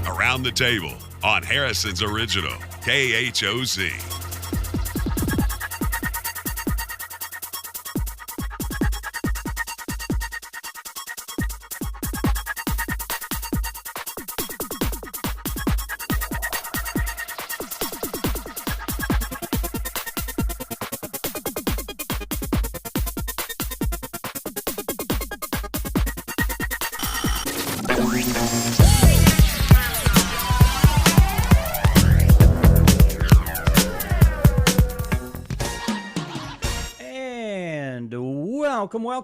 Around the Table on Harrison's original KHOZ.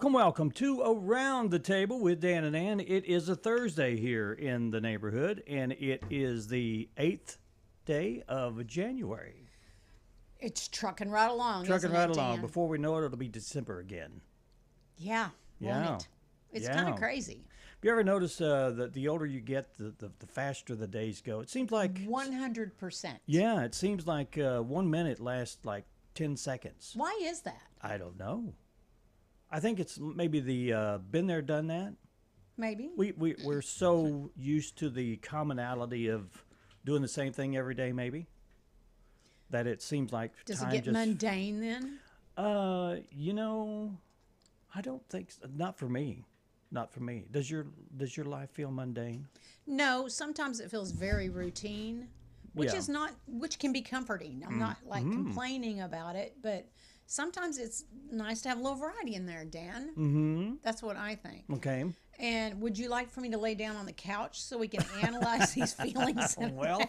Welcome to Around the Table with Dan and Ann. It is a Thursday here in the neighborhood, and it is the 8th day of January. It's trucking right along. Trucking right along. Dan? Before we know it, it'll be December again. Yeah. Won't it? It's kind of crazy. Have you ever noticed that the older you get, the faster the days go? It seems like 100%. Yeah, it seems like 1 minute lasts like 10 seconds. Why is that? I don't know. I think it's maybe the been there, done that. Maybe. We're so used to the commonality of doing the same thing every day, maybe, that it seems like Does time it get mundane then? I don't think so. Not for me. Not for me. Does your life feel mundane? No, sometimes it feels very routine, which can be comforting. I'm not complaining about it, but sometimes it's nice to have a little variety in there, Dan. Mm-hmm. That's what I think. Okay. And would you like for me to lay down on the couch so we can analyze these feelings? Well,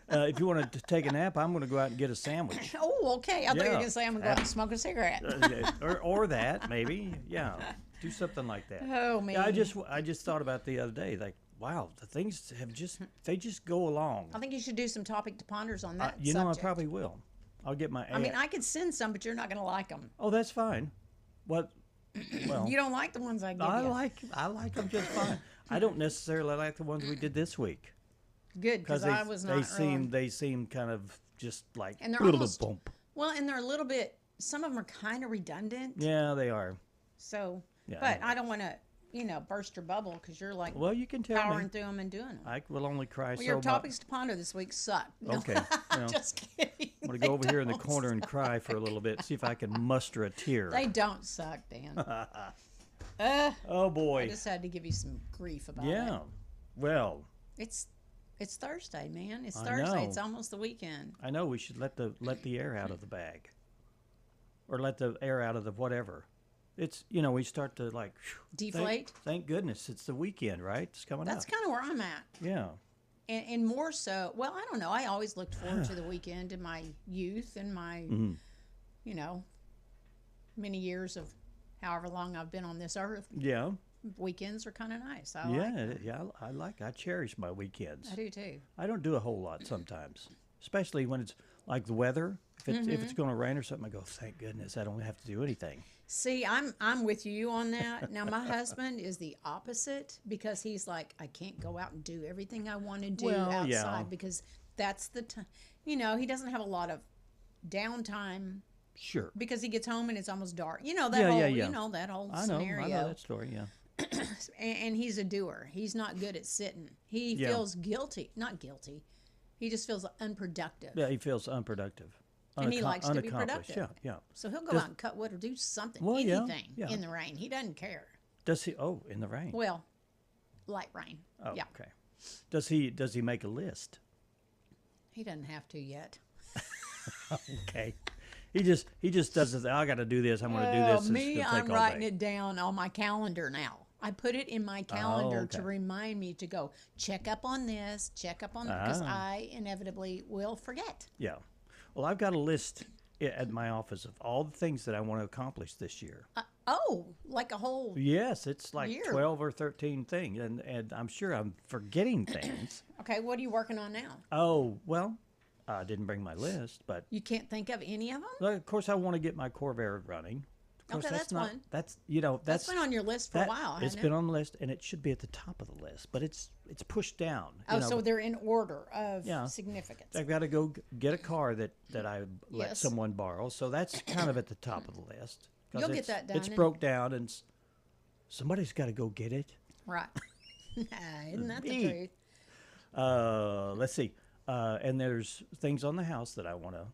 if you want to take a nap, I'm going to go out and get a sandwich. Oh, okay. I thought you were going to say I'm going to go out and smoke a cigarette. or that, maybe. Yeah. Do something like that. Oh, man. Yeah, I just thought about the other day, like, wow, the things they just go along. I think you should do some topic to ponders on that I subject. probably will. I'll get my. I mean, I could send some, but you're not going to like them. Oh, that's fine. What? Well, you don't like the ones I give I you. I like them just fine. I don't necessarily like the ones we did this week. Good, because I was not. They seem kind of just like. And they're almost. Well, and they're a little bit. Some of them are kind of redundant. Yeah, they are. So, yeah, but I don't want to, burst your bubble because you're like. Well, you can tell powering me. through them and doing them. I will only cry so much. Your topics to ponder this week suck. No, Okay. just kidding. I'm going to go over here in the corner and cry for a little bit, see if I can muster a tear. They don't suck, Dan. Oh, boy. I just had to give you some grief about it. Yeah. Well. It's Thursday, man. It's I Thursday. know. It's almost the weekend. I know we should let the air out of the bag. Or let the air out of the whatever. It's, we start to like... Deflate? Thank goodness. It's the weekend, right? It's coming up. That's kind of where I'm at. Yeah. And more so, well, I don't know. I always looked forward to the weekend in my youth and my, many years of however long I've been on this earth. Yeah. Weekends are kind of nice. I cherish my weekends. I do too. I don't do a whole lot sometimes, especially when it's like the weather. If it's going to rain or something, I go, thank goodness I don't have to do anything. See, I'm with you on that. Now, my husband is the opposite because he's like, I can't go out and do everything I want to do outside because that's the time. He doesn't have a lot of downtime. Sure. Because he gets home and it's almost dark. You know that whole scenario. I know that story, yeah. And he's a doer. He's not good at sitting. He feels guilty. Not guilty. He just feels unproductive. Yeah, he feels unproductive. And he likes to be productive. Yeah. So he'll go out and cut wood or do something, anything in the rain. He doesn't care. Does he? Oh, in the rain. Well, light rain. Oh, yeah. Okay. Does he make a list? He doesn't have to yet. Okay. He just does this. I got to do this. I'm going to do this. Me, I'm writing it down on my calendar now. I put it in my calendar to remind me to go check up on this, check up on that, because I inevitably will forget. Yeah. Well, I've got a list at my office of all the things that I want to accomplish this year. Like a whole Yes, it's like year. 12 or 13 things, and I'm sure I'm forgetting things. Okay, what are you working on now? Oh, well, I didn't bring my list, but... You can't think of any of them? Well, of course, I want to get my Corvair running. Of course, Okay, that's one. That's been on your list for a while, hasn't it? It's been on the list, and it should be at the top of the list, but it's pushed down. So they're in order of significance. I've got to go get a car that I let someone borrow, so that's kind of at the top of the list. You'll get that done. It's broke down, and somebody's got to go get it. Right. Isn't that the Me. truth? Let's see. And there's things on the house that I want to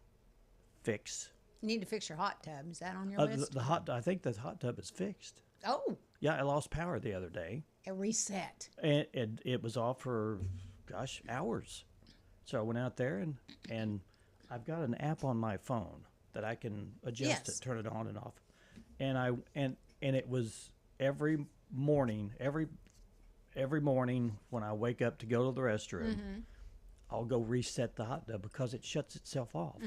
fix. You need to fix your hot tub. Is that on your list? I think the hot tub is fixed. Oh, Yeah, I lost power the other day, a reset. and it was off for, gosh, hours. So I went out there and I've got an app on my phone that I can adjust Yes. it, turn it on and off, and it was every morning when I wake up to go to the restroom. I'll go reset the hot tub because it shuts itself off,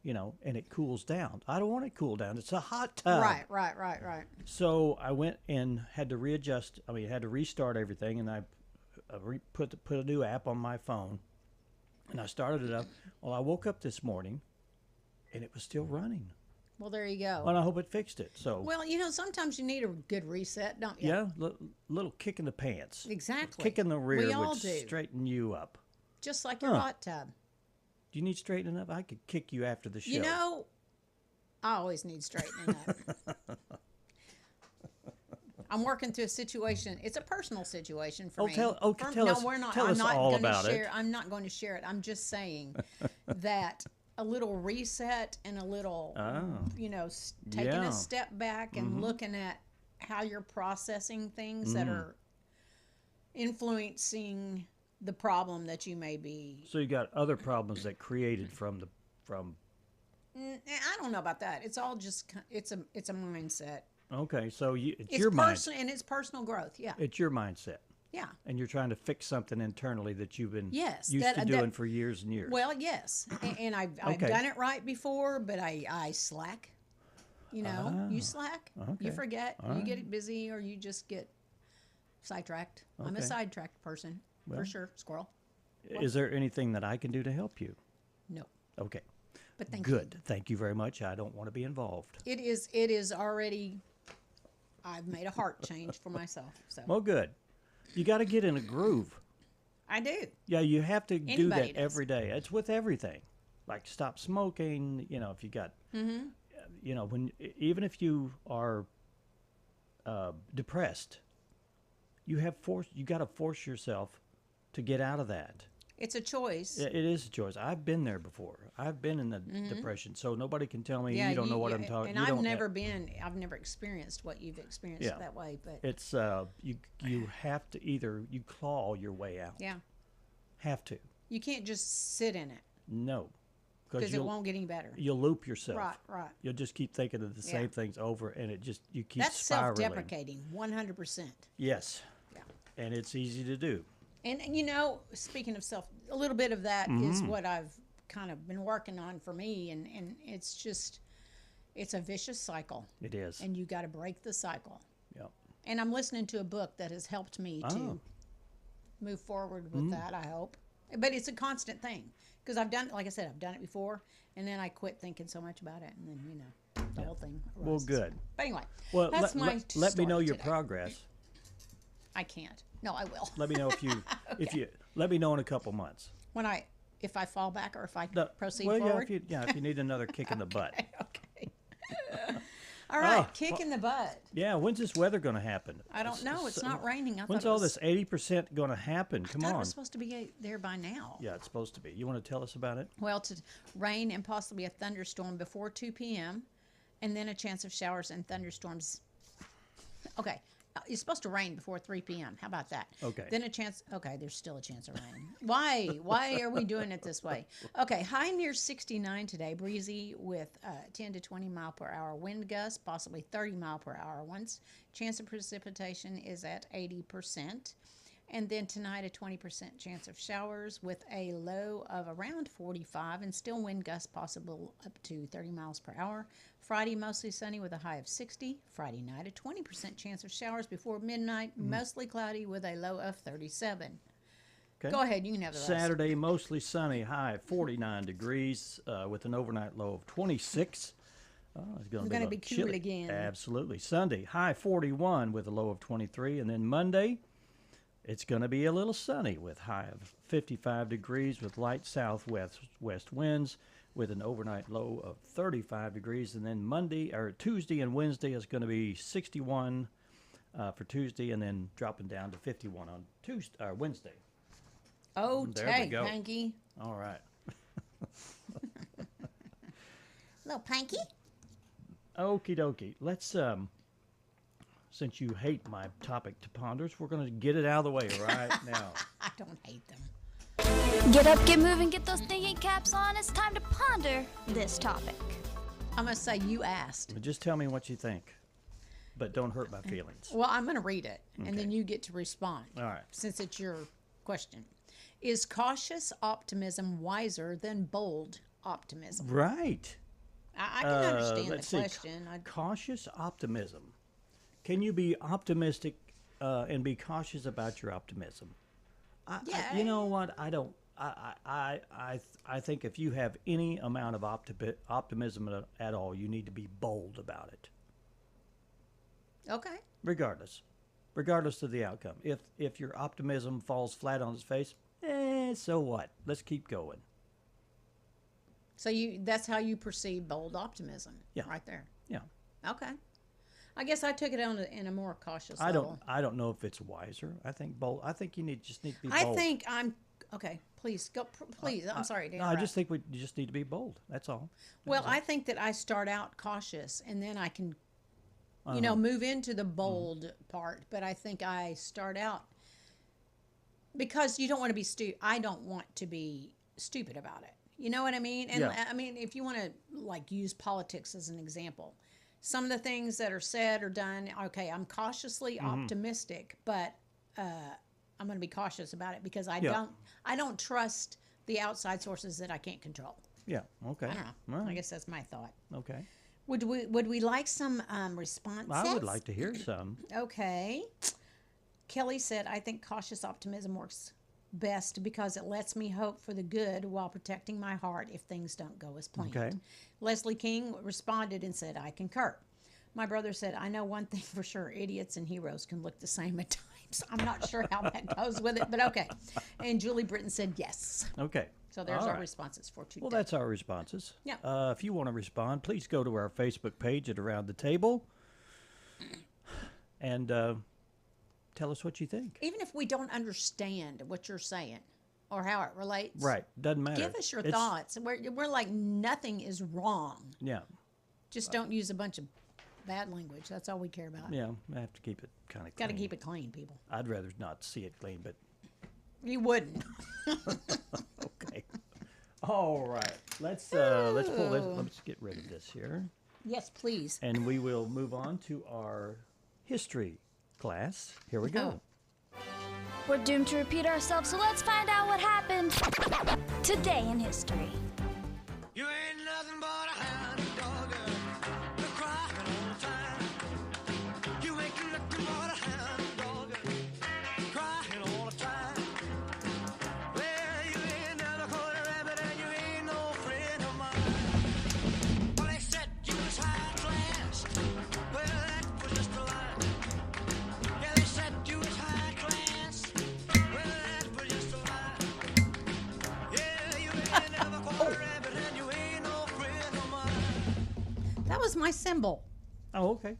and it cools down. I don't want it to cool down. It's a hot tub. Right. So I went and had to readjust. I mean, had to restart everything, and I put a new app on my phone, and I started it up. Well, I woke up this morning, and it was still running. Well, there you go. And I hope it fixed it. So Well, sometimes you need a good reset, don't you? yeah, little kick in the pants. Exactly. Kick in the rear We all would do. straighten you up. Just like your hot tub. Do you need straightening up? I could kick you after the show. I always need straightening up. I'm working through a situation. It's a personal situation for me. Tell us. We're not. Tell I'm us not all going to about share. it. I'm not going to share it. I'm just saying that a little reset and a little, taking Yeah. a step back and looking at how you're processing things that are influencing the problem that you may be. So you got other problems that created from. I don't know about that. It's all just it's a mindset. Okay, so it's It's your mind. personal and it's personal growth. Yeah. It's your mindset, Yeah. and you're trying to fix something internally that you've been Yes, used to doing for years and years. Well, yes, and I've Okay. done it right before, but I slack. You slack. okay. You forget. All you right. get busy, or you just get sidetracked. I'm a Okay. sidetracked person for sure. Squirrel. Is there anything that I can do to help you? No, Okay, but thank you. good. Thank you very much. I don't want to be involved. It is already. I've made a heart change for myself. So Well, good. You got to get in a groove. I do. Yeah, you have to do Anybody that does. every day. It's with everything. Like stop smoking. If you got, even if you are depressed, you got to force yourself to get out of that. It's a choice. It is a choice. I've been there before. I've been in the depression, so nobody can tell me you don't know what I'm talking. And you I've don't I've never experienced what you've experienced Yeah. that way. But It's you have to either you claw your way out. yeah, Have to. you can't just sit in it No, because it won't get any better. You'll loop yourself. Right. You'll just keep thinking of the same things over, and you keep That's spiraling. self-deprecating, 100%. Yes, Yeah. and it's easy to do. And speaking of a little bit of that is what I've kind of been working on for me, and it's a vicious cycle, It is. and you got to break the cycle. Yep. And I'm listening to a book that has helped me to move forward with that, I hope. But it's a constant thing because I've done it before, and then I quit thinking so much about it, and then the whole thing arises. Well, good. But anyway, Well, that's let me know story your today. progress. I can't. No, I will. Let me know if you let me know in a couple months. If I fall back or if I No, proceed well, forward. if you need another kick in the butt. Okay. All right, Oh, kick in the butt. Yeah, when's this weather going to happen? I don't know. It's not raining. When's all this 80% going to happen? Come I thought it on. was supposed to be there by now. Yeah, it's supposed to be. You want to tell us about it? Well, to rain and possibly a thunderstorm before 2 p.m., and then a chance of showers and thunderstorms. Okay. It's supposed to rain before 3 p.m. How about that? Okay. Then there's still a chance of rain. Why? Why are we doing it this way? Okay, high near 69 today, breezy with 10 to 20 mile per hour wind gusts, possibly 30 mile per hour ones. Chance of precipitation is at 80%. And then tonight, a 20% chance of showers with a low of around 45 and still wind gusts possible up to 30 miles per hour. Friday, mostly sunny with a high of 60. Friday night, a 20% chance of showers before midnight, mostly cloudy with a low of 37. Okay. Go ahead, you can have the rest. Saturday, mostly sunny, high 49 degrees with an overnight low of 26. Oh, it's going to be cool chilly. again. Absolutely. Sunday, high 41 with a low of 23. And then Monday, it's going to be a little sunny with high of 55 degrees with light southwest winds with an overnight low of 35 degrees. And then Tuesday and Wednesday is going to be 61 for Tuesday, and then dropping down to 51 on Wednesday. Oh, There we take, go. Panky. All right. Little Panky? Okie dokie. Let's, since you hate my topic to ponders, we're going to get it out of the way right now. I don't hate them. Get up, get moving, get those thinking caps on. It's time to ponder this topic. I'm going to say you asked. But just tell me what you think, but don't hurt my feelings. Well, I'm going to read it, and Okay. then you get to respond. All right. Since it's your question. Is cautious optimism wiser than bold optimism? Right. I can understand the let's see. question. Cautious optimism. Can you be optimistic and be cautious about your optimism? Yeah. You know what? I don't. I think if you have any amount of optimism at all, you need to be bold about it. Okay. Regardless of the outcome. If your optimism falls flat on its face, so what? Let's keep going. So that's how you perceive bold optimism. Yeah. Right there. Yeah. Okay. I guess I took it on in a more cautious I level. don't know if it's wiser. I think bold. I think you just need to be bold. I think I'm okay. Please go. Please, I'm sorry to No, I interrupt. just think we just need to be bold. That's all. Well, I think that I start out cautious and then I can, Uh-huh. move into the bold part. But I think I start out because you don't want to be stupid. I don't want to be stupid about it. You know what I mean? And Yeah. I mean, if you want to use politics as an example, some of the things that are said or done. Okay, I'm cautiously optimistic, but I'm going to be cautious about it because I don't trust the outside sources that I can't control. Yeah. Okay. I don't know. All I right. guess that's my thought. Okay. Would we like some responses? I would like to hear some. Okay. Kelly said, I think cautious optimism works best because it lets me hope for the good while protecting my heart if things don't go as planned. Okay. Leslie King responded and said, I concur. My brother said, I know one thing for sure, idiots and heroes can look the same at times. I'm not sure how that goes with it, but okay. And Julie Britton said yes. Okay. So there's All our right. responses for today. Well, that's our responses. Yeah. If you want to respond, please go to our Facebook page at Around the Table and tell us what you think. Even if we don't understand what you're saying or how it relates. Right. Doesn't matter. Give us your thoughts. We're like, nothing is wrong. Yeah. Just don't use a bunch of bad language. That's all we care about. Yeah. I have to keep it kind of clean. Got to keep it clean, people. I'd rather not see it clean, but You wouldn't. okay. All right. Let's pull this. Let's get rid of this here. Yes, please. And we will move on to our history class. Here we go. We're doomed to repeat ourselves, so let's find out what happened today in history. You ain't nothing but a hound dog, you're crying all the time. You ain't nothing but a hound dog, crying all the time. Well, you ain't never caught a rabbit and you ain't no friend of mine. Well, they said you was high class. Well, that was just a lie. Yeah, they said you was high class. Well, that was just a lie. Yeah, you ain't never caught a rabbit and you ain't no friend of mine. That was my symbol. Oh, okay.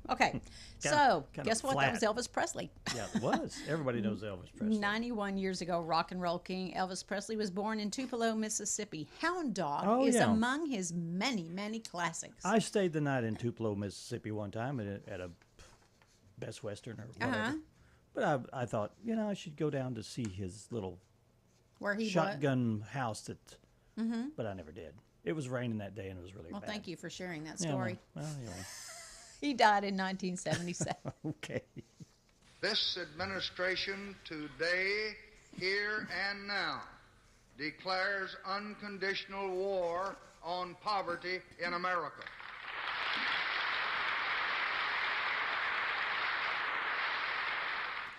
Okay. Kinda- So, kinda guess what? flat. That was Elvis Presley. Yeah, it was. Everybody knows Elvis Presley. 91 years ago, rock and roll king Elvis Presley was born in Tupelo, Mississippi. Hound Dog Oh, is yeah. among his many, many classics. I stayed the night in Tupelo, Mississippi one time at a Best Western or whatever. Uh-huh. But I thought, I should go down to see his little Where he was. shotgun house that, but I never did. It was raining that day and it was really Well, bad. thank you for sharing that Yeah, story. well, anyway. He died in 1977. Okay. This administration today, here and now, declares unconditional war on poverty in America.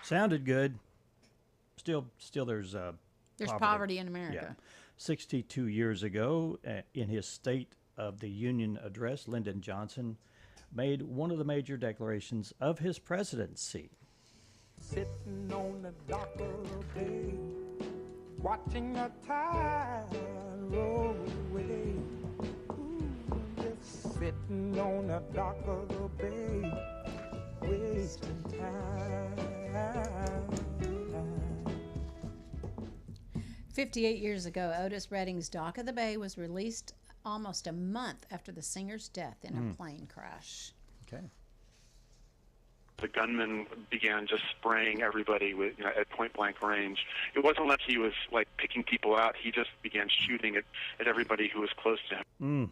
Sounded good. Still there's There's poverty in America. Yeah. 62 years ago, in his State of the Union address, Lyndon Johnson made one of the major declarations of his presidency. Sitting on the dock of the bay, watching the tide roll away. Ooh, just sitting on the dock of the bay, wasting time. 58 years ago, Otis Redding's Dock of the Bay was released almost a month after the singer's death in a plane crash. Okay. The gunman began just spraying everybody with, at point-blank range. It wasn't like he was picking people out. He just began shooting at everybody who was close to him.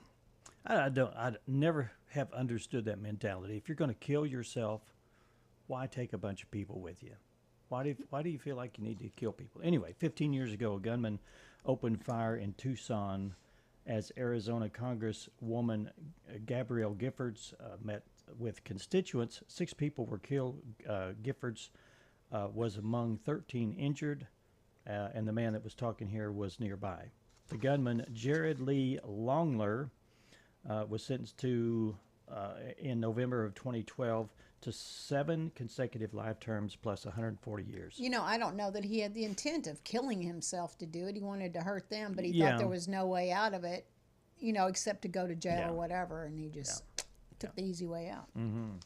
I never have understood that mentality. If you're going to kill yourself, why take a bunch of people with you? Why do you feel like you need to kill people? Anyway, 15 years ago, a gunman opened fire in Tucson as Arizona Congresswoman Gabrielle Giffords met with constituents. 6 people were killed. Giffords was among 13 injured, and the man that was talking here was nearby. The gunman, Jared Lee Longler, was sentenced to, in November of 2012, to 7 consecutive life terms plus 140 years. I don't know that he had the intent of killing himself to do it. He wanted to hurt them, but he thought there was no way out of it, except to go to jail or whatever, and he just took the easy way out. Mm-hmm.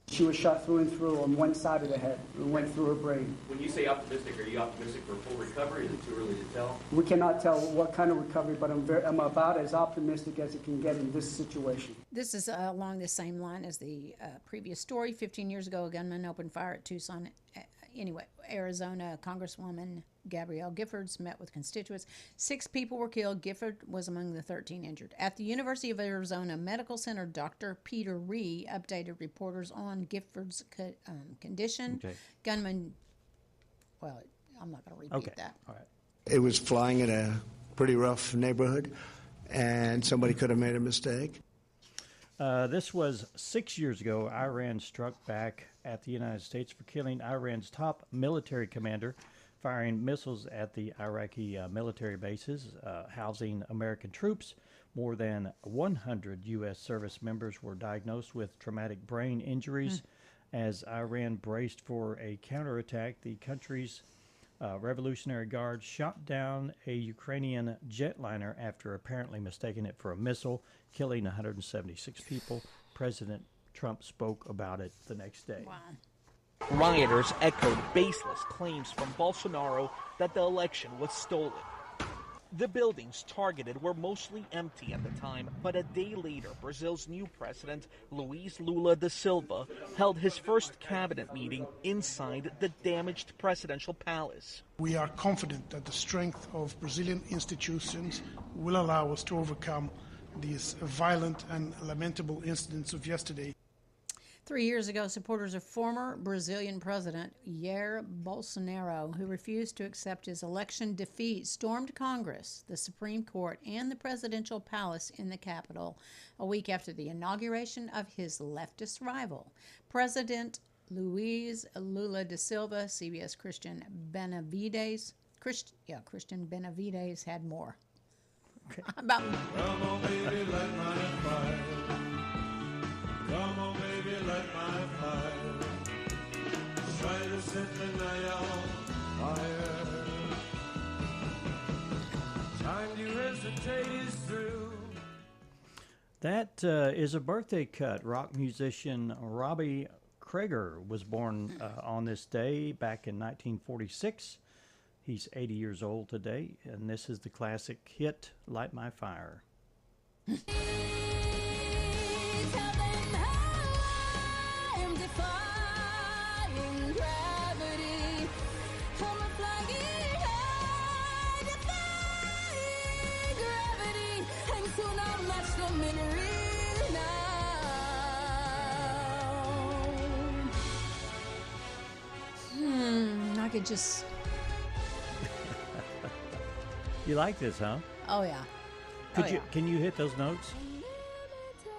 She was shot through and through on one side of the head. It went through her brain. When you say optimistic, are you optimistic for full recovery? Is it too early to tell? We cannot tell what kind of recovery, but I'm about as optimistic as it can get in this situation. This is along the same line as the previous story. 15 years ago, a gunman opened fire at Tucson. Arizona Congresswoman Gabrielle Giffords met with constituents. 6 people were killed. Gifford was among the 13 injured. At the University of Arizona Medical Center, Dr. Peter Ree updated reporters on Gifford's condition. Okay. Gunman, I'm not going to repeat that. All right. It was flying in a pretty rough neighborhood, and somebody could have made a mistake. This was 6 years ago. Iran struck back at the United States for killing Iran's top military commander, firing missiles at the Iraqi military bases housing American troops. More than 100 U.S. service members were diagnosed with traumatic brain injuries as Iran braced for a counterattack. The country's Revolutionary Guard shot down a Ukrainian jetliner after apparently mistaking it for a missile, killing 176 people. President Trump spoke about it the next day. Wow. Rioters echoed baseless claims from Bolsonaro that the election was stolen. The buildings targeted were mostly empty at the time, but a day later, Brazil's new president, Luiz Lula da Silva, held his first cabinet meeting inside the damaged presidential palace. We are confident that the strength of Brazilian institutions will allow us to overcome these violent and lamentable incidents of yesterday. 3 years ago, supporters of former Brazilian President Jair Bolsonaro, who refused to accept his election defeat, stormed Congress, the Supreme Court, and the presidential palace in the capital a week after the inauguration of his leftist rival. President Luiz Lula da Silva, CBS Christian Benavides had more. Okay. Come on, baby, light my fire. Come on, baby, light my fire. Try to set the night on fire. Time to hesitate is through. That is a birthday cut. Rock musician Robbie Krieger was born on this day back in 1946. He's 80 years old today, and this is the classic hit, Light My Fire. I could just... You like this, huh? Oh, yeah. Can you hit those notes?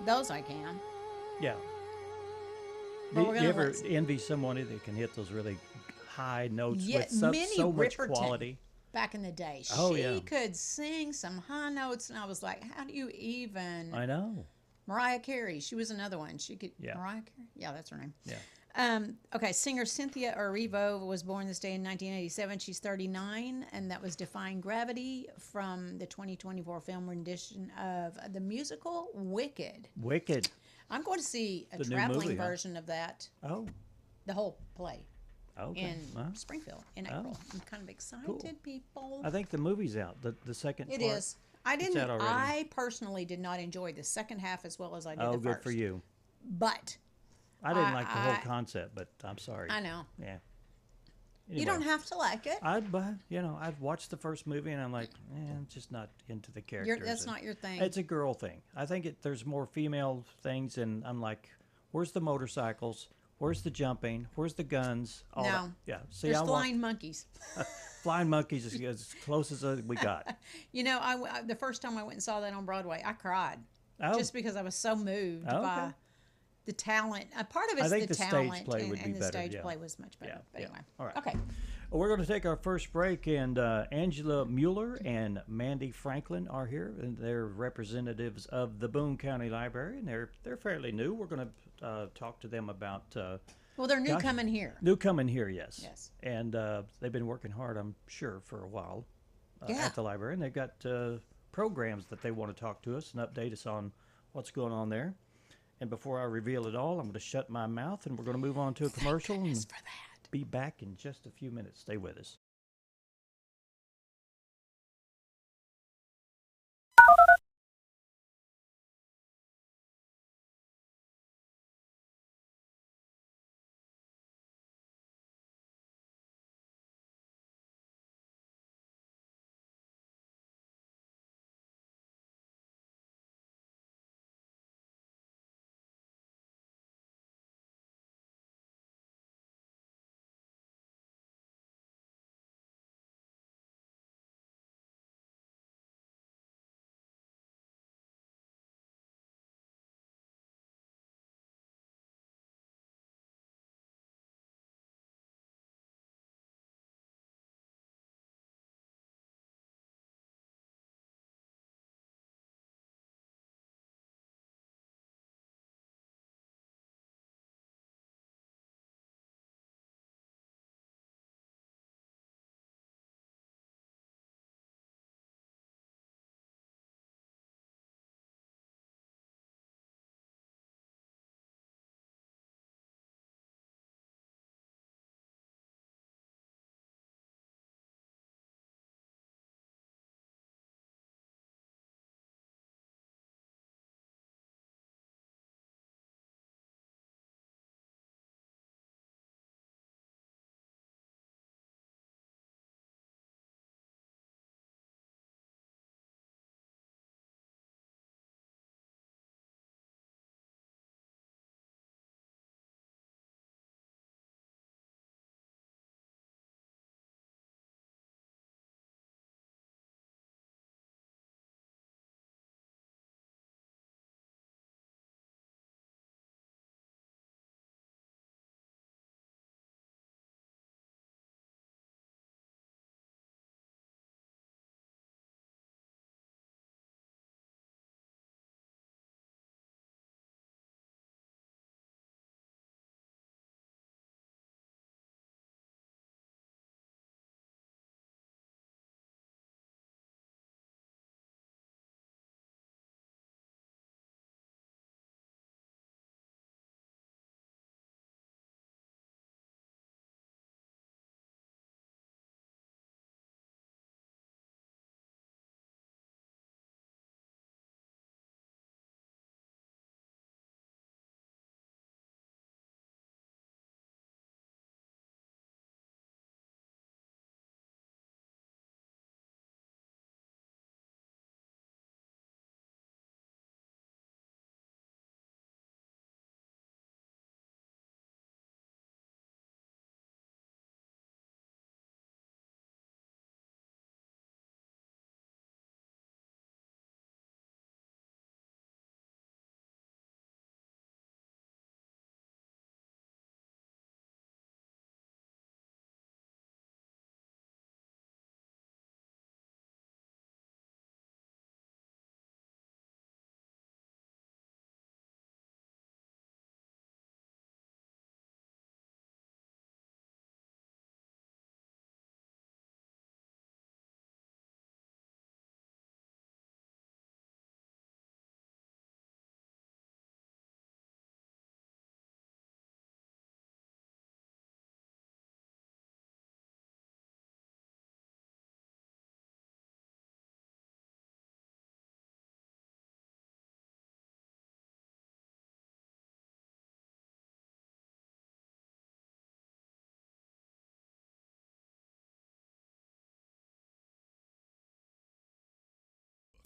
Those I can. Yeah. Do you ever envy someone that can hit those really high notes with so much quality? Back in the day, she could sing some high notes, and I was like, how do you even... I know. Mariah Carey, she was another one. She could... Yeah. Mariah Carey? Yeah, that's her name. Yeah. Okay, singer Cynthia Erivo was born this day in 1987. She's 39, and that was Defying Gravity from the 2024 film rendition of the musical Wicked. Wicked. I'm going to see a The new traveling movie, huh? version of that, Oh, the whole play, okay. in Huh? Springfield in April. I'm kind of excited, Cool. people. I think the movie's out. The second It part. is. I It's didn't. out already. I personally did not enjoy the second half as well as I did Oh, the good first. for you. But I didn't like the whole concept, but I'm sorry. I know. Yeah. You don't have to like it. I've watched the first movie and I'm like, I'm just not into the characters. That's not your thing. It's a girl thing. I think there's more female things, and I'm like, where's the motorcycles? Where's the jumping? Where's the guns? All No. that. Yeah. See, There's flying monkeys. Flying monkeys is as close as we got. You know, the first time I went and saw that on Broadway, I cried just because I was so moved by the talent. Part of it's the talent, stage play would be and the better. stage play was much better. But anyway, all right. Okay. Well, we're going to take our first break, and Angela Mueller and Mandy Franklin are here, and they're representatives of the Boone County Library, and they're fairly new. We're going to talk to them about. Well, they're new coming here. New coming here, yes. Yes. And they've been working hard, I'm sure, for a while at the library, and they've got programs that they want to talk to us and update us on what's going on there. And before I reveal it all, I'm going to shut my mouth, and we're going to move on to a commercial and be back in just a few minutes. Stay with us.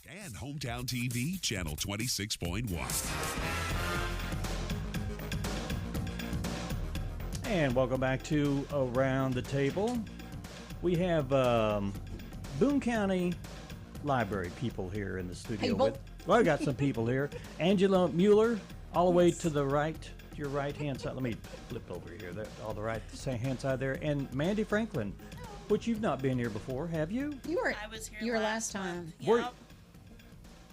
and Hometown TV, Channel 26.1. And welcome back to Around the Table. We have Boone County Library people here in the studio. Well, I got some people here. Angela Mueller, all the way to the right, to your right-hand side. Let me flip over here. All the right-hand side there. And Mandy Franklin, which you've not been here before, have you? I was here. You were last time.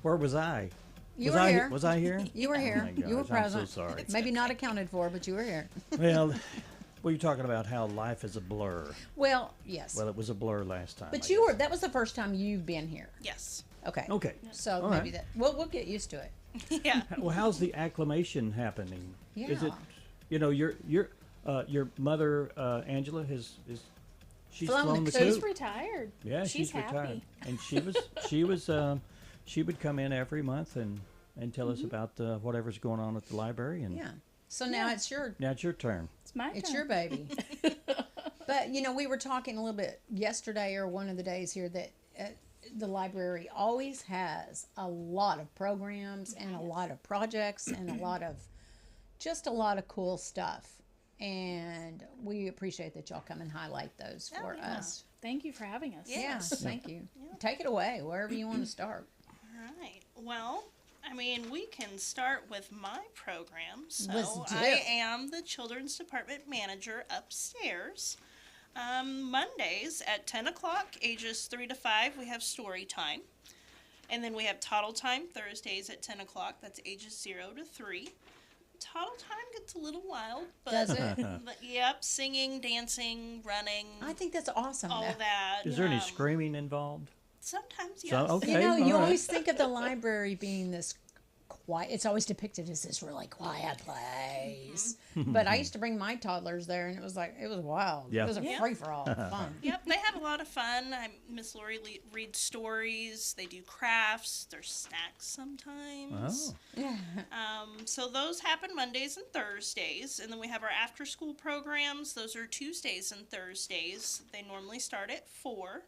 Where was I? You were here. Was I here? You were here. Oh my gosh, you were present. I'm so sorry. Maybe not accounted for, but you were here. Well, were you talking about how life is a blur? Well, yes. Well, it was a blur last time. But that was the first time you've been here. Yes. Okay. Okay. So all maybe right. we'll get used to it. Yeah. Well, how's the acclimation happening? Yeah. Is it, your mother Angela she's flown the coop? She's retired. Yeah, she's retired, and she would come in every month and tell us about whatever's going on at the library. And yeah. So now it's your turn. It's my turn. It's your baby. But we were talking a little bit yesterday or one of the days here that the library always has a lot of programs and a lot of projects and a lot of cool stuff. And we appreciate that y'all come and highlight those for us. Thank you for having us. Yes, thank you. Yeah. Take it away, wherever you want to start. All right. Well, we can start with my program. So Let's do I it. am the Children's Department Manager upstairs. Mondays at 10 o'clock, ages 3 to 5, we have story time. And then we have toddle time Thursdays at 10 o'clock. That's ages 0 to 3. Toddle time gets a little wild. But, does it? Yep, singing, dancing, running. I think that's awesome. All that. Is there any screaming involved? Sometimes, yes. So, okay, you always think of the library being this quiet. It's always depicted as this really quiet place. Mm-hmm. But I used to bring my toddlers there, and it was wild. Yeah. It was a free-for-all. Fun. Yep, they have a lot of fun. Miss Lori reads stories. They do crafts. There's snacks sometimes. Oh. So those happen Mondays and Thursdays. And then we have our after-school programs. Those are Tuesdays and Thursdays. They normally start at 4.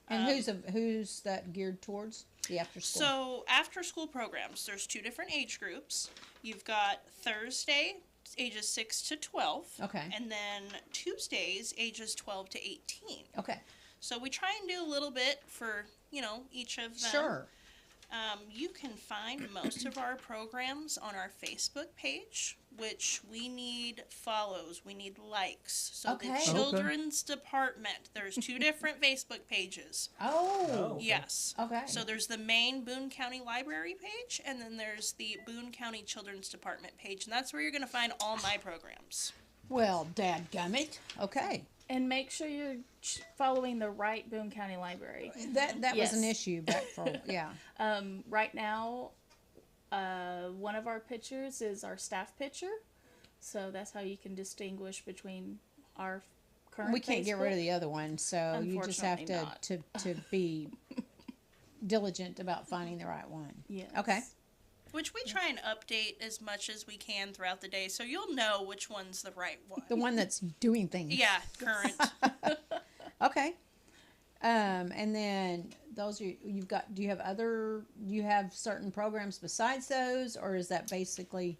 And who's that geared towards? The after school. So after school programs, there's 2 different age groups. You've got Thursday, ages 6 to 12. Okay. And then Tuesdays, ages 12 to 18. Okay. So we try and do a little bit for, each of them. Sure. You can find most of our programs on our Facebook page, which we need follows. We need likes. So Okay. the Children's Department, there's 2 different Facebook pages. Oh. Yes. Okay. So there's the main Boone County Library page, and then there's the Boone County Children's Department page, and that's where you're going to find all my programs. Well, dadgummit. Okay. And make sure you're following the right Boone County Library. That was an issue back yeah. Right now, one of our pictures is our staff picture, so that's how you can distinguish between our current. We can't get Facebook. rid of the other one, so you just have Unfortunately to be diligent about finding the right one. Yes. Okay. Which we try and update as much as we can throughout the day, so you'll know which one's the right one. The one that's doing things. Yeah, current. Okay. And then those are you've got. Do you have certain programs besides those, or is that basically?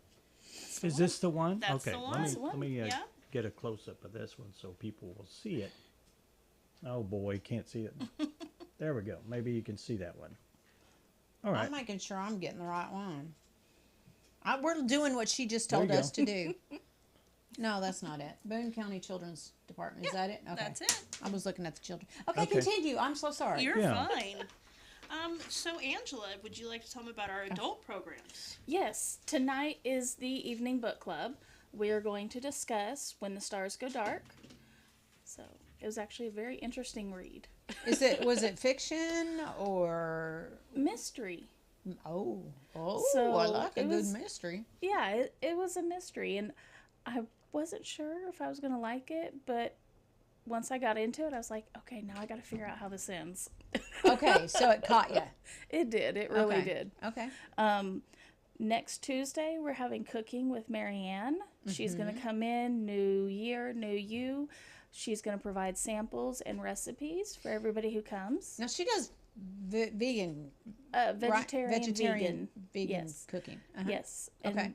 Is this the one? That's okay. the one. Let me Yeah. get a close up of this one so people will see it. Oh boy, can't see it. There we go. Maybe you can see that one. All right. I'm making sure I'm getting the right one. We're doing what she just told There you us go. to do. No, that's not it. Boone County Children's Department. Is that it? Okay. That's it. I was looking at the children. Okay, Okay. continue. I'm so sorry. You're Yeah. fine. So Angela, would you like to tell me about our adult programs? Yes, tonight is the evening book club. We are going to discuss When the Stars Go Dark. So it was actually a very interesting read. Was it fiction or Mystery. Oh, So I like a it good was- mystery. Yeah, it was a mystery, and I wasn't sure if I was going to like it, but once I got into it, I was like, okay, now I got to figure out how this ends. Okay, so it caught you. It did. It really Okay. did. Okay. Next Tuesday, we're having cooking with Marianne. She's going to come in, new year, new you. She's going to provide samples and recipes for everybody who comes. Now she does vegan, vegetarian, vegan yes. cooking. Yes. And Okay.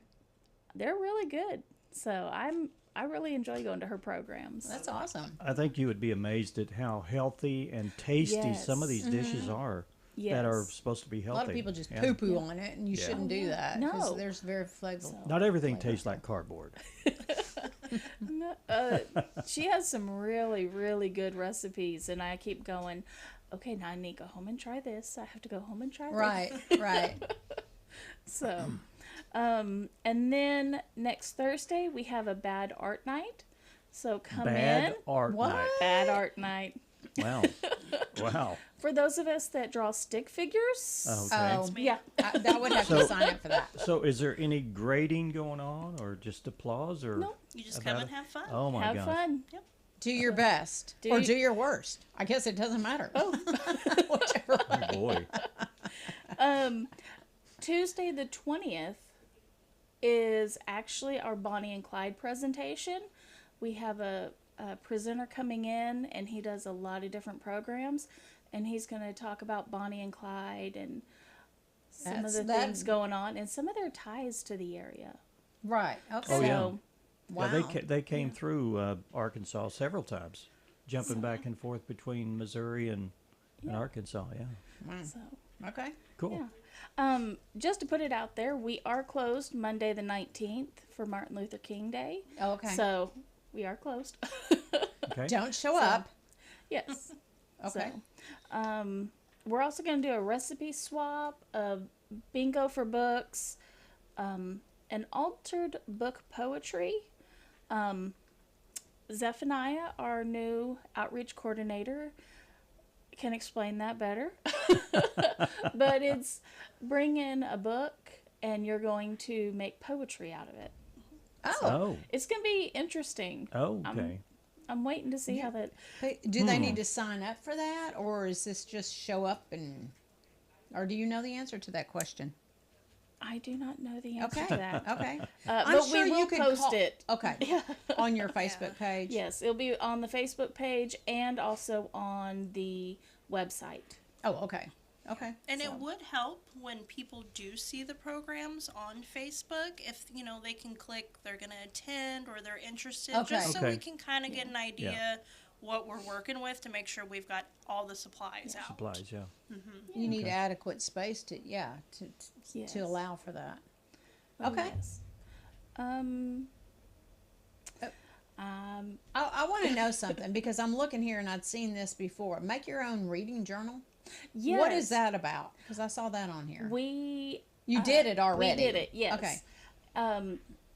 they're really good. So I really enjoy going to her programs. That's awesome. I think you would be amazed at how healthy and tasty some of these dishes are that are supposed to be healthy. A lot of people just poo-poo on it, and you shouldn't do that. No. There's very flavorful. Not everything tastes like cardboard. She has some really, really good recipes, and I keep going, okay, now I need to go home and try this. I have to go home and try this. Right. So, and then next Thursday, we have a bad art night. So come Bad in. art night. Bad art night. Wow. Wow. For those of us that draw stick figures. Okay. Yeah. That would have to sign up for that. So is there any grading going on or just applause? Or No. You just come and have fun. Oh my Have gosh. fun. Yep. Do your best or do your worst. I guess it doesn't matter. Oh. Whichever way. Oh boy. Tuesday the 20th is actually our Bonnie and Clyde presentation. We have a presenter coming in, and he does a lot of different programs, and he's going to talk about Bonnie and Clyde and some of the things going on and some of their ties to the area. Right. Okay. Oh, yeah. So, Wow. Yeah, they came through Arkansas several times, jumping back and forth between Missouri and Arkansas. Yeah. so Okay. Cool. yeah. Just to put it out there, we are closed Monday the 19th for Martin Luther King Day. Oh, okay. So we are closed. Okay. Don't show up. Yes. Okay. So, we're also going to do a recipe swap, a bingo for books, an altered book poetry. Zephaniah, our new outreach coordinator, can explain that better. But it's bring in a book and you're going to make poetry out of it. Oh. It's going to be interesting. Oh, okay. I'm waiting to see how that... Do they need to sign up for that, or is this just show up and... Or do you know the answer to that question? I do not know the answer to that. Okay. But we will post it. Okay. On your Facebook page. Yes, it'll be on the Facebook page and also on the website. Oh, okay. Okay. And it would help when people do see the programs on Facebook if, they can click they're going to attend or they're interested. Okay. Just so Okay. we can kind of get an idea what we're working with to make sure we've got all the supplies out. Supplies, yeah. You need adequate space to to allow for that. Okay. Yes. I want to know something because I'm looking here and I'd seen this before. Make your own reading journal. Yes. What is that about? Because I saw that on here. You did it already. We did it, yes. Okay.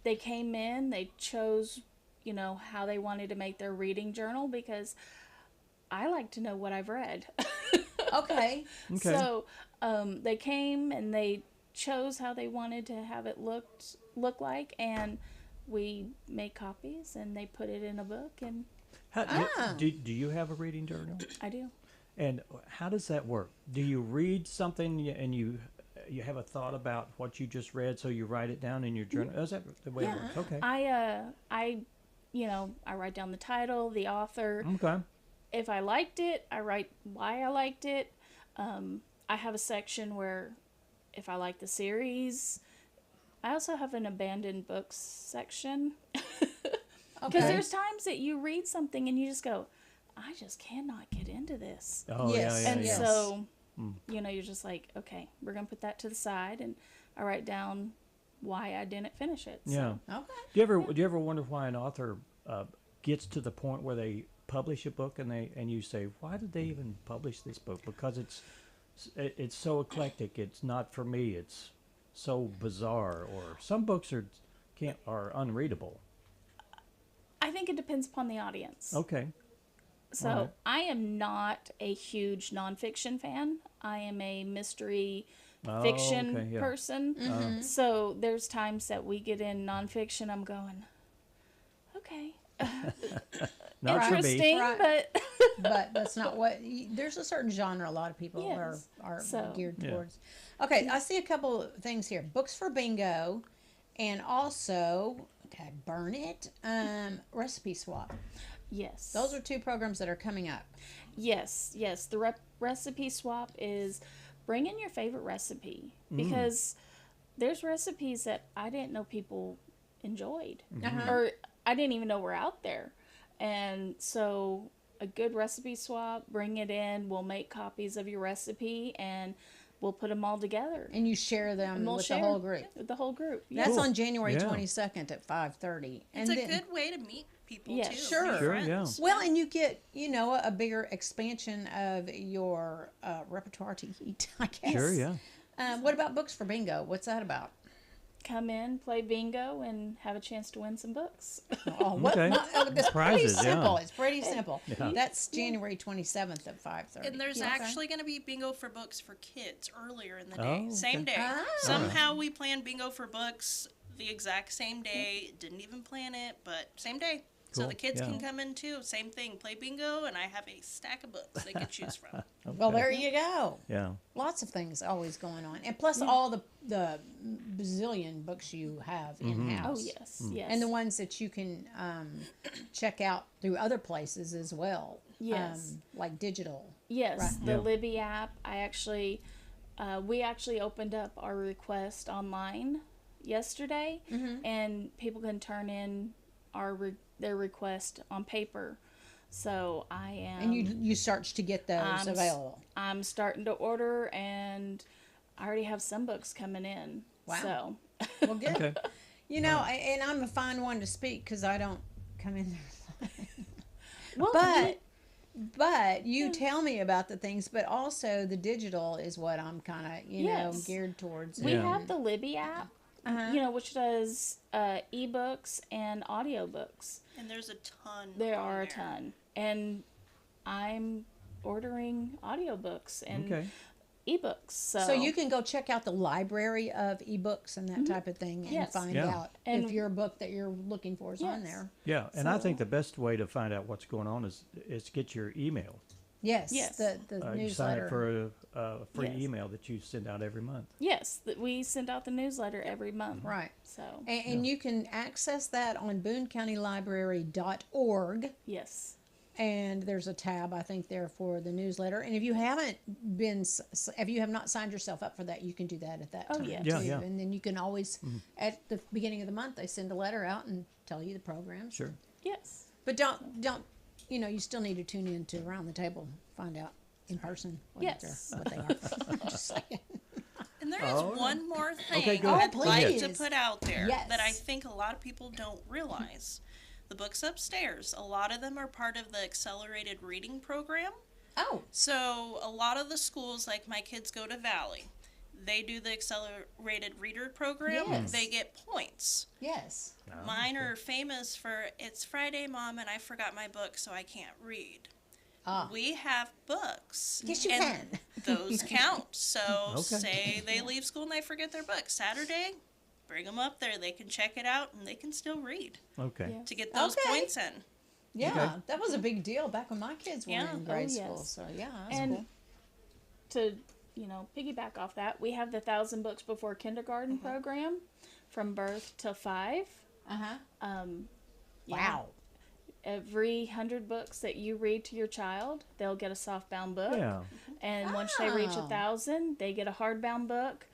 They came in, they chose, how they wanted to make their reading journal because I like to know what I've read. Okay. So they came and they chose how they wanted to have it look like, and we made copies and they put it in a book. And Do you have a reading journal? I do. And how does that work? Do you read something and you have a thought about what you just read, so you write it down in your journal? Is that the way it works? Okay. I write down the title, the author. Okay. If I liked it, I write why I liked it. I have a section where if I like the series. I also have an abandoned books section. Because there's times that you read something and you just go, I just cannot get into this. Oh, Yes. yeah. And so, you're just like, okay, we're going to put that to the side. And I write down why I didn't finish it. So. Yeah. Okay. Do you ever wonder why an author gets to the point where they publish a book and you say, why did they even publish this book? Because it's so eclectic. It's not for me. It's so bizarre. Or some books are unreadable. I think it depends upon the audience. Okay. So All right. I am not a huge nonfiction fan. I am a mystery fiction okay, yeah. person. So there's times that we get in nonfiction, I'm going, okay. Not for me. Interesting, Right. but But that's not what. There's a certain genre a lot of people Yes. are So- geared Yeah. towards. Okay, I see a couple of things here. Books for bingo, and also, okay, burn it. Recipe swap. yes. Those are two programs that are coming up. Yes. The recipe swap is bring in your favorite recipe, because there's recipes that I didn't know people enjoyed, or I didn't even know were out there. And so a good recipe swap, bring it in, we'll make copies of your recipe, and we'll put them all together. And you share them we'll with share the whole group. With the whole group. That's on January 22nd at 5:30. It's a good way to meet people too. Sure. Friends. Well, and you get, a bigger expansion of your repertoire to eat, I guess. Sure, yeah. What about Books for Bingo? What's that about? Come in, play bingo, and have a chance to win some books. That's Prizes, pretty simple. yeah. It's pretty simple. Yeah. That's January 27th at 5:30. And there's actually going to be bingo for books for kids earlier in the day. Oh, okay. Same day. Ah. Somehow we planned bingo for books the exact same day. Didn't even plan it, but same day. So Cool. the kids Yeah. can come in too. Same thing. Play bingo, and I have a stack of books they can choose from. Well, there you go. Yeah. Lots of things always going on. And plus all the bazillion books you have in-house. Oh, yes, yes. And the ones that you can check out through other places as well. Yes. Like digital. Yes, Right. the Libby app. We actually opened up our request online yesterday, and people can turn in their request on paper. So I am. And you search to get those available. I'm starting to order, and I already have some books coming in. Wow. So. Well, good. Okay. And I'm a fine one to speak because I don't come in there. Well, But you tell me about the things, but also the digital is what I'm kind of, geared towards. We have the Libby app, which does ebooks and audiobooks. And there's a ton. There are a ton. And I'm ordering audiobooks and ebooks. So you can go check out the library of ebooks and that type of thing and find out if your book that you're looking for is on there. Yeah, and I think the best way to find out what's going on is get your email. Yes, the You sign newsletter. up for a free email that you send out every month. Yes, we send out the newsletter every month. Right. So. And you can access that on BooneCountyLibrary.org. Yes. And there's a tab, I think, there for the newsletter. And if you have not signed yourself up for that, you can do that at that time yeah. too. Yeah. And then you can always, at the beginning of the month, they send a letter out and tell you the programs. Sure. Yes. But don't, you still need to tune in to Around the Table, find out in person what they are. Just saying. And there is one more thing I'd like to put out there Yes. that I think a lot of people don't realize. The books upstairs, a lot of them are part of the accelerated reading program. Oh. So a lot of the schools, like my kids go to Valley, they do the accelerated reader program. Yes. They get points. Yes. Mine are famous for, it's Friday, Mom, and I forgot my book, so I can't read. We have books. Yes, you and can. Those count. So say they leave school and they forget their book. Saturday, bring them up there. They can check it out and they can still read. Okay. To get those points in. Yeah, that was a big deal back when my kids were in grade school. So that's cool. To piggyback off that, we have the 1,000 Books Before Kindergarten program from birth to 5. Wow. Every 100 books that you read to your child, they'll get a softbound book. Yeah. And once they reach 1,000, they get a hardbound book,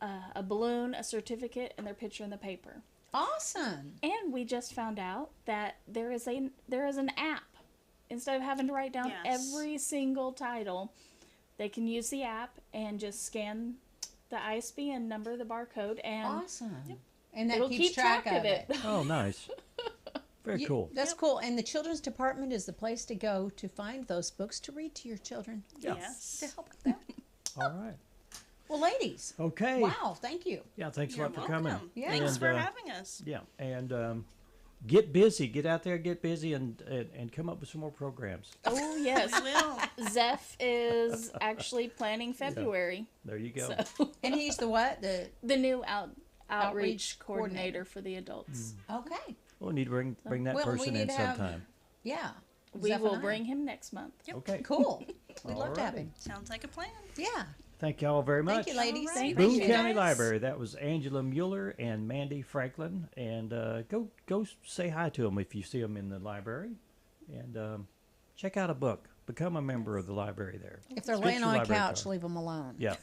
a balloon, a certificate, and their picture in the paper. Awesome. And we just found out that there is an app. Instead of having to write down every single title, they can use the app and just scan the ISBN number, the barcode, and awesome. And that it'll keeps keep track of it. Oh, nice. Very cool. That's cool. And the Children's Department is the place to go to find those books to read to your children. Yes. To help with that. All right. Well, ladies. Okay. Wow, thank you. Yeah, thanks You're a lot for welcome. coming. Yeah. Thanks And, for having us. Yeah, and get busy. Get out there, get busy, and come up with some more programs. Oh, yes. We will. Zeph is actually planning February. There you go. So. And he's the what? The new outreach Outreach coordinator for the adults. Okay. We'll need to bring that Well, we person need in to have- sometime. Yeah. We Zeph will and I. bring him next month. Okay. Cool. We'd love to have Alrighty. him. Sounds like a plan. Yeah. Thank y'all very much. Thank you, ladies. Thank Boone you. County Library. That was Angela Mueller and Mandy Franklin. And go say hi to them if you see them in the library. And check out a book. become a member of the library there. If they're Get laying your on a library couch, card. leave them alone. Yeah.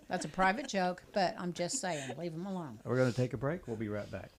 That's a private joke, but I'm just saying, leave them alone. We're going to take a break. We'll be right back.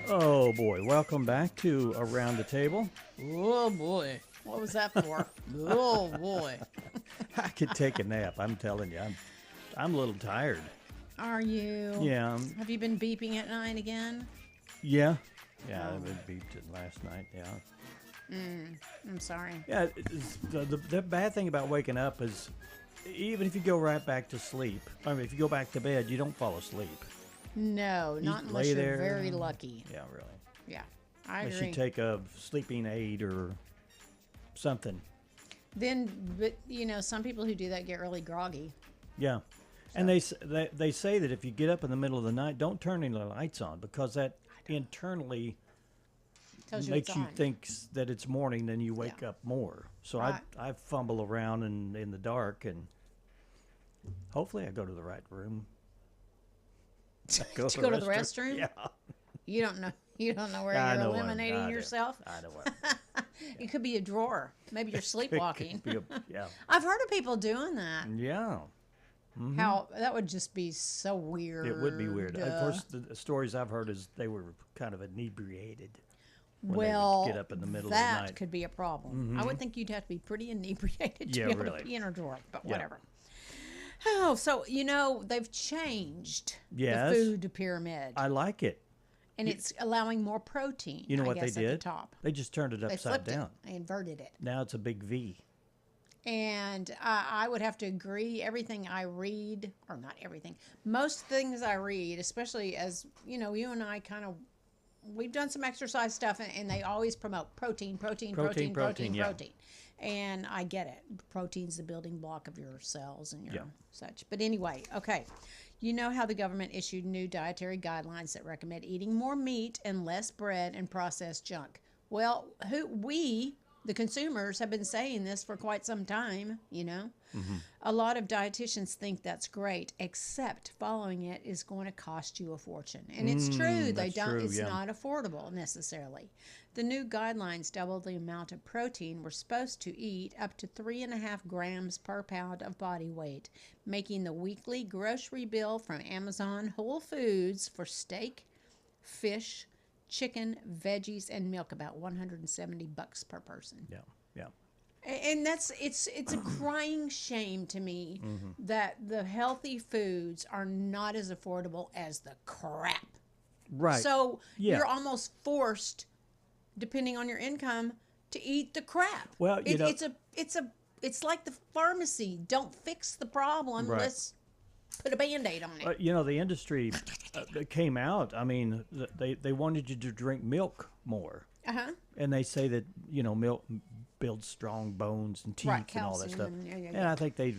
Oh boy, welcome back to Around the Table. Oh boy, what was that for? Oh boy. I could take a nap, I'm telling you. I'm a little tired. Are you? Yeah. Have you been beeping at night again? Yeah. Yeah, I beeped it last night, yeah. I'm sorry. Yeah, the bad thing about waking up is even if you go right back to sleep, I mean, if you go back to bed, you don't fall asleep. No, not unless you're very lucky. Yeah, really. Yeah. I Unless agree. you take a sleeping aid or something. Then, but some people who do that get really groggy. Yeah. And they say that if you get up in the middle of the night, don't turn any lights on because that internally Tells you makes it's you on. think that it's morning, then you wake up more. So Right. I fumble around in the dark, and hopefully I go to the right room. To go to the restroom? Yeah. You don't know. You don't know where I you're know one. eliminating I do. yourself. I know what. It could be a drawer. Maybe you're sleepwalking. Yeah. I've heard of people doing that. Yeah. Mhm. How that would just be so weird. It would be weird. Of course, the stories I've heard is they were kind of inebriated when they would get up in the middle of the night. That could be a problem. I would think you'd have to be pretty inebriated to Yeah, be able really. to pee in a drawer, but Yeah. whatever. Oh, so they've changed Yes. the food pyramid, I like it. and it's allowing more protein. You know I what they guess, did? At the top. They just turned it They upside flipped down. it. They inverted it. Now it's a big V. And I would have to agree. Everything I read, or not everything, most things I read, especially as you and I we've done some exercise stuff, and they always promote protein. Yeah. And I get it. Protein's the building block of your cells and your Yeah. such. But anyway, okay. You know how the government issued new dietary guidelines that recommend eating more meat and less bread and processed junk. Well, the consumers have been saying this for quite some time, A lot of dietitians think that's great, except following it is going to cost you a fortune. And it's true. It's not affordable necessarily. The new guidelines double the amount of protein we're supposed to eat, up to 3.5 grams per pound of body weight, making the weekly grocery bill from Amazon Whole Foods for steak, fish, chicken, veggies, and milk about $170 per person. Yeah, yeah. And it's a crying shame to me that the healthy foods are not as affordable as the crap. Right. So Yeah. you're almost forced, depending on your income, to eat the crap. Well, it's like the pharmacy. Don't fix the problem. Right. Let's put a Band-Aid on it. The industry that came out, I mean, they wanted you to drink milk more. Uh-huh. And they say that, milk builds strong bones and teeth Right, and all that stuff. calcium and- And I think they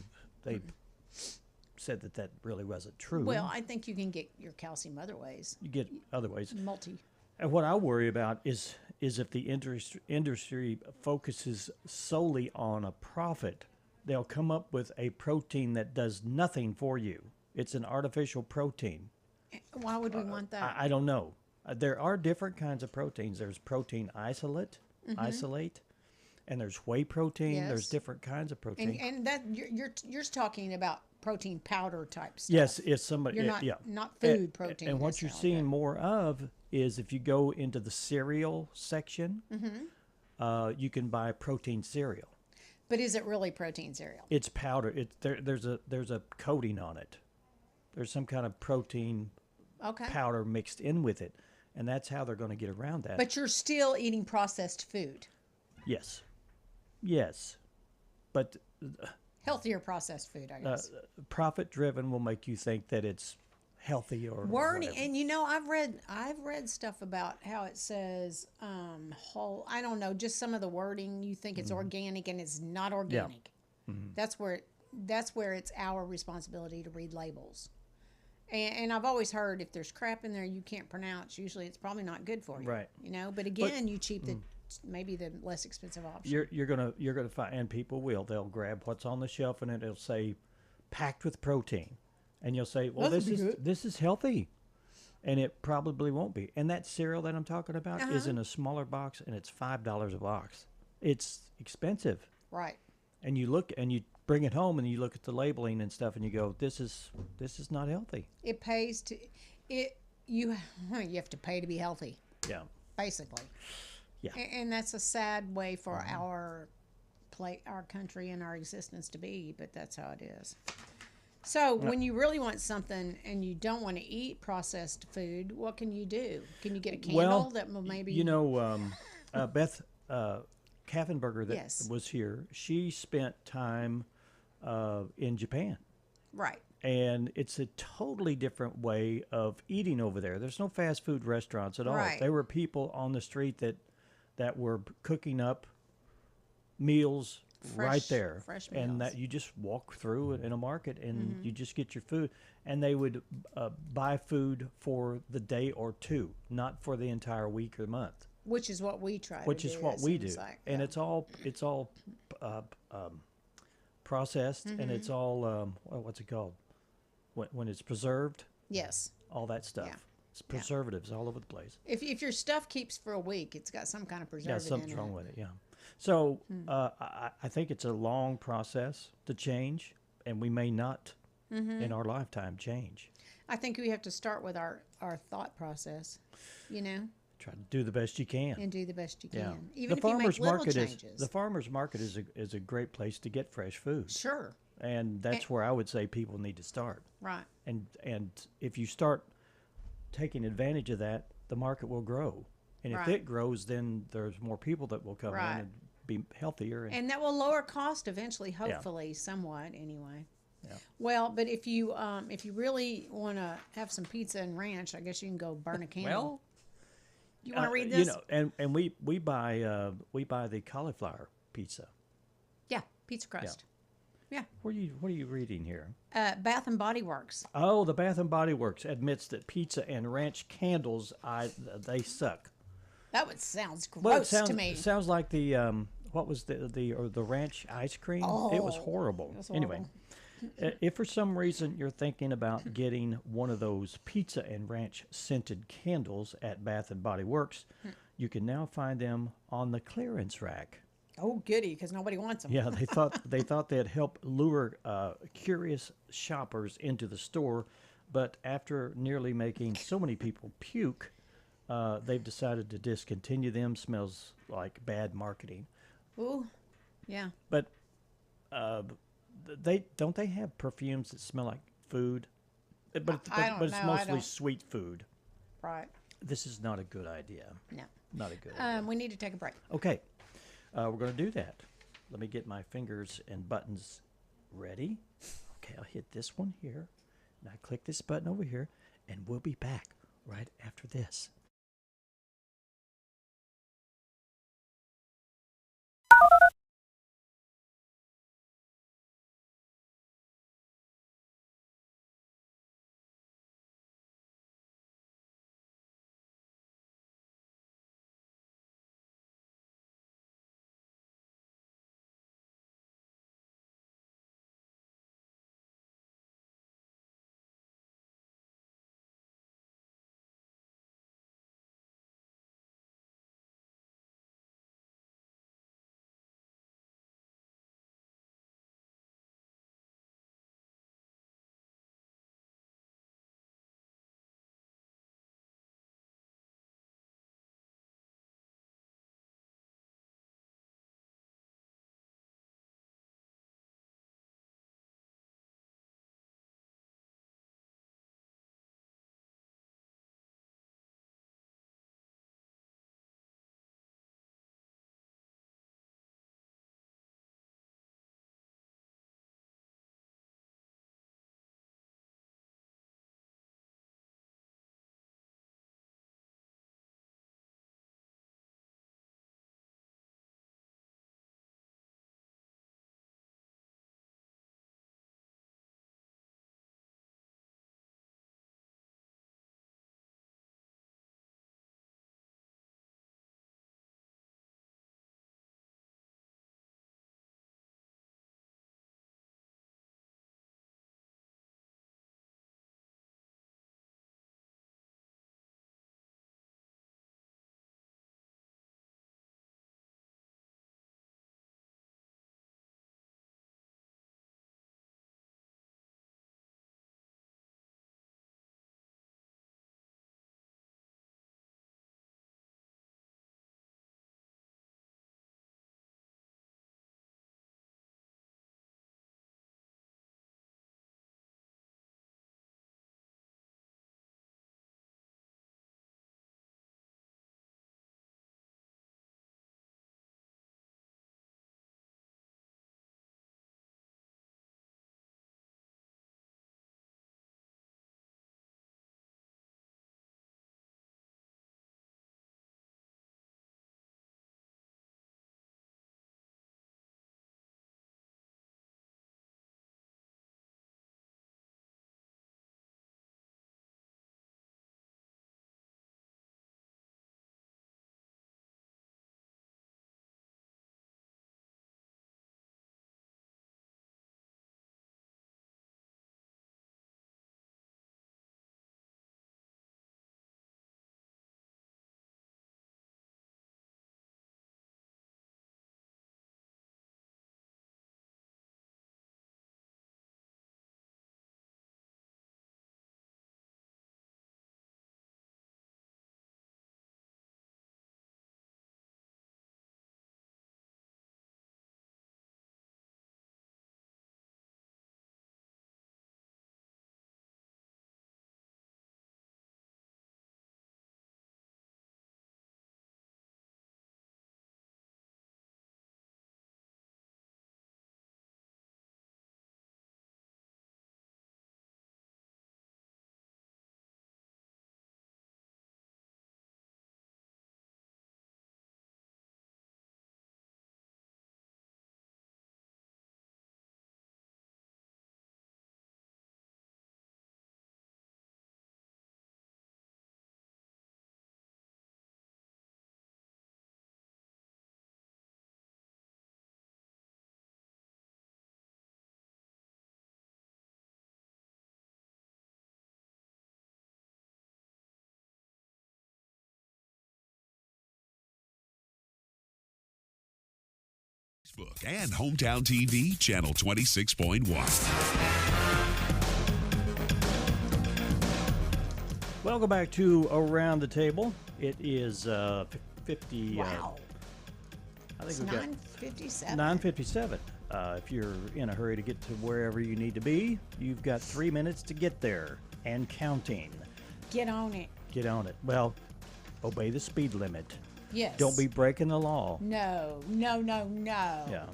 said that really wasn't true. Well, I think you can get your calcium other ways. You get other ways. Multi. And what I worry about is if the industry focuses solely on a profit, they'll come up with a protein that does nothing for you. It's an artificial protein. Why would we want that? I don't know. There are different kinds of proteins. There's protein isolate, and there's whey protein. Yes. There's different kinds of protein. And that you're talking about protein powder type stuff. Yes, it's somebody. You're not yeah. not food protein. And what you're necessarily, seeing more of is if you go into the cereal section, you can buy protein cereal. but is it really protein cereal? It's powder. There's a coating on it. There's some kind of protein Okay. powder mixed in with it, and that's how they're going to get around that. But you're still eating processed food. Yes, but Healthier processed food, I guess. profit driven will make you think that it's healthy or Wording, whatever. and I've read stuff about how it says whole. I don't know, just some of the wording. You think it's organic, and it's not organic. That's where it's our responsibility to read labels. And I've always heard if there's crap in there you can't pronounce, usually it's probably not good for you. Right. But again, you cheap maybe the less expensive option. You're gonna find, and people they'll grab what's on the shelf and it'll say packed with protein, and you'll say, well, this is healthy, and it probably won't be. And that cereal that I'm talking about is in a smaller box, and it's $5 a box. It's expensive. Right. And you look and you bring it home and you look at the labeling and stuff, and you go, this is not healthy. It pays to you have to pay to be healthy. Yeah. Basically. Yeah. And that's a sad way for our country and our existence to be, but that's how it is. So when you really want something and you don't want to eat processed food, what can you do? Can you get a candle that will maybe... Beth Kaffenberger that was here, she spent time in Japan. Right. and it's a totally different way of eating over there. There's no fast food restaurants at all. Right. There were people on the street that were cooking up meals right there, fresh and meals. that you just walk through in a market and you just get your food, and they would buy food for the day or two, not for the entire week or month. Which is what we try Which to is do. what it we do, seems like. and Yeah. it's all processed, and it's all what's it called when it's preserved. Yes. All that stuff. Yeah. It's preservatives all over the place. If your stuff keeps for a week, it's got some kind of Yeah, preservative something's in wrong it. with it. Yeah. So I think it's a long process to change, and we may not in our lifetime change. I think we have to start with our thought process, you know, Try to do the best you can. and do the best you can. Yeah. Even The if you make little market changes. the farmers market is a great place to get fresh food. Sure. And that's where I would say people need to start. Right. And if you start taking advantage of that, the market will grow. And if Right. it grows, then there's more people that will come Right. in and be healthier. And that will lower cost eventually, hopefully, somewhat anyway. Yeah. Well, but if you really want to have some pizza and ranch, I guess you can go burn a candle. Well, you want to read you this? know, and we buy the cauliflower pizza. Yeah, pizza crust. Yeah. What are you reading here? Bath and Body Works. Oh, the Bath and Body Works admits that pizza and ranch candles they suck. That sounds gross Well, it to me. It sounds like the what was the ranch ice cream? It was horrible. It was Anyway, if for some reason you're thinking about getting one of those pizza and ranch scented candles at Bath and Body Works, you can now find them on the clearance rack. Oh, goody, because nobody wants them. Yeah, they thought they'd help lure curious shoppers into the store, but after nearly making so many people puke, they've decided to discontinue them. Smells like bad marketing. Ooh, yeah. But they have perfumes that smell like food, but it's mostly sweet food. Right. This is not a good idea. No. Not a good idea. We need to take a break. Okay, we're going to do that. Let me get my fingers and buttons ready. Okay, I'll hit this one here, and I click this button over here, and we'll be back right after this. Facebook and Hometown TV, channel 26.1. Welcome back to Around the Table. It is 50. Wow. I think It's we've got 9:57. 9:57. If you're in a hurry to get to wherever you need to be, you've got 3 minutes to get there and counting. Get on it. Get on it. Well, obey the speed limit. Yes. Don't be breaking the law. No. Yeah.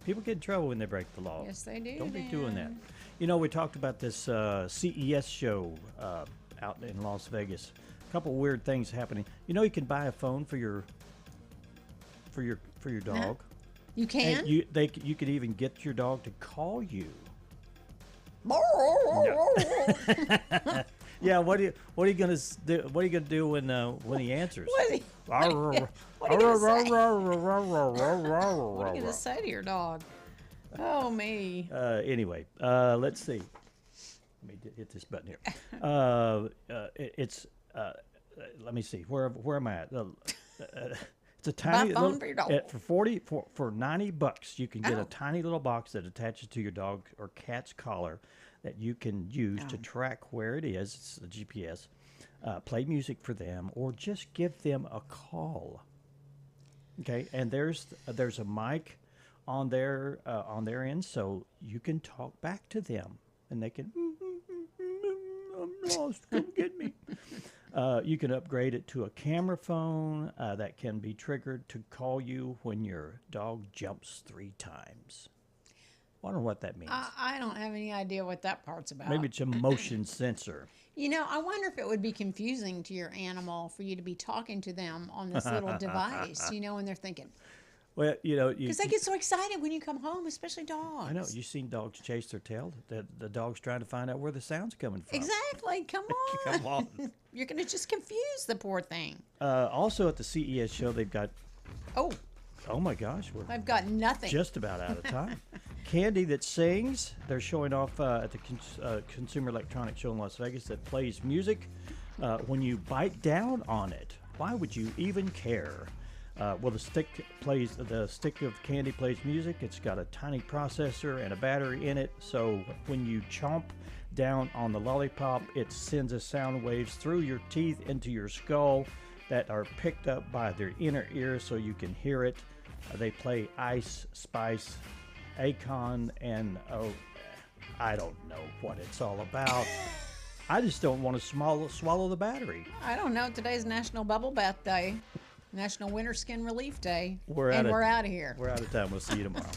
People get in trouble when they break the law. Yes, they do. Don't be doing that. You know, we talked about this CES show out in Las Vegas. A couple weird things happening. You know, you can buy a phone for your dog. You can? And you could even get your dog to call you. Yeah, what are you gonna do? What are you gonna do when he answers? What are you gonna say to your dog? Oh me. Anyway, let's see. Let me hit this button here. Let me see. Where am I at? It's a tiny phone little, for your dog. For $90, you can get a tiny little box that attaches to your dog or cat's collar that you can use to track where it is. It's a GPS. Play music for them, or just give them a call. Okay, and there's a mic on their end, so you can talk back to them, and they can. I'm lost. Come get me. You can upgrade it to a camera phone that can be triggered to call you when your dog jumps 3 times. I don't know what that means. I don't have any idea what that part's about. Maybe it's a motion sensor. You know, I wonder if it would be confusing to your animal for you to be talking to them on this little device, you know, when they're thinking. Well, you know, Because they get so excited when you come home, especially dogs. I know. You've seen dogs chase their tail. The dog's trying to find out where the sound's coming from. Exactly. Come on. Come on. You're going to just confuse the poor thing. Also at the CES show, they've got... Oh my gosh. I've got nothing. Just about out of time. Candy that sings. They're showing off at the Consumer Electronics Show in Las Vegas that plays music. When you bite down on it, why would you even care? Well, the stick of candy plays music. It's got a tiny processor and a battery in it, so when you chomp down on the lollipop, it sends a sound waves through your teeth into your skull that are picked up by their inner ear so you can hear it. They play Ice Spice, Akon, and I don't know what it's all about. I just don't want to swallow the battery. I don't know. Today's National Bubble Bath Day, National Winter Skin Relief Day, We're out of here. We're out of time. We'll see you tomorrow.